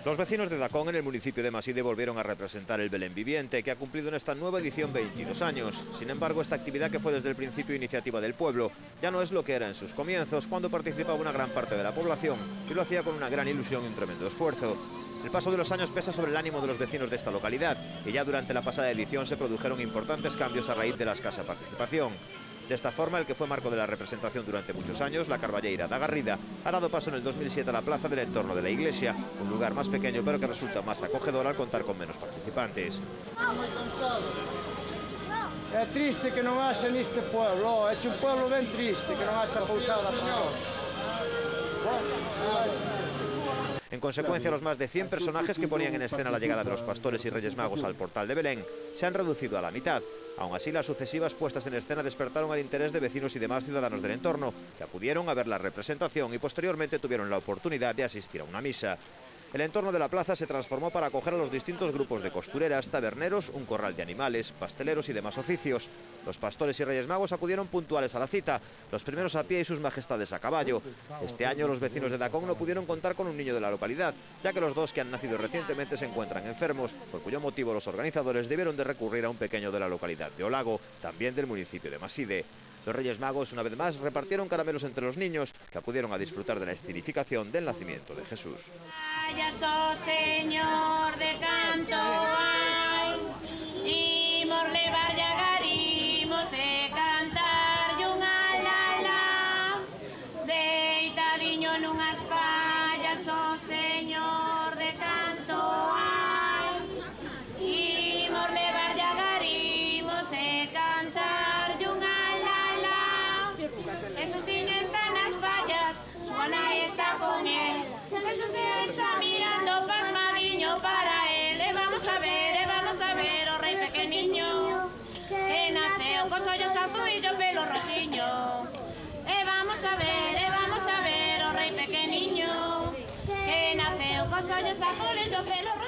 Los vecinos de Dacón, en el municipio de Maside, volvieron a representar el Belén viviente, que ha cumplido en esta nueva edición 22 años. Sin embargo, esta actividad, que fue desde el principio iniciativa del pueblo, ya no es lo que era en sus comienzos, cuando participaba una gran parte de la población, y lo hacía con una gran ilusión y un tremendo esfuerzo. El paso de los años pesa sobre el ánimo de los vecinos de esta localidad, y ya durante la pasada edición se produjeron importantes cambios a raíz de la escasa participación. De esta forma, el que fue marco de la representación durante muchos años, la Carballeira da Garrida, ha dado paso en el 2007 a la plaza del entorno de la iglesia, un lugar más pequeño pero que resulta más acogedor al contar con menos participantes. Es triste que no haxa neste pueblo, é un pueblo ben triste que no haxa pousada para nós. En consecuencia, los más de 100 personajes que ponían en escena la llegada de los pastores y Reyes Magos al portal de Belén se han reducido a la mitad. Aún así, las sucesivas puestas en escena despertaron el interés de vecinos y demás ciudadanos del entorno, que acudieron a ver la representación y posteriormente tuvieron la oportunidad de asistir a una misa. El entorno de la plaza se transformó para acoger a los distintos grupos de costureras, taberneros, un corral de animales, pasteleros y demás oficios. Los pastores y Reyes Magos acudieron puntuales a la cita, los primeros a pie y sus majestades a caballo. Este año los vecinos de Dacón no pudieron contar con un niño de la localidad, ya que los dos que han nacido recientemente se encuentran enfermos, por cuyo motivo los organizadores debieron de recurrir a un pequeño de la localidad de Olago, también del municipio de Maside. Los Reyes Magos, una vez más, repartieron caramelos entre los niños, que acudieron a disfrutar de la escenificación del nacimiento de Jesús. Vaya, Señor de canto, ay, imos levar llagarimos de cantar un alala, deitadiño nunhas fallas, Señor de canto, ay, imos levar llagarimos de cantar un alala. Jesuciño está nas fallas, súa nai está con él, Jesús está mirando pasmadiño para él. Vamos a ver, o rei pequeniño, que naceu con ollos azuis e o pelo rosiño. Vamos a ver, o rei pequeniño, que naceu con ollos azuis e o pelo rosiño.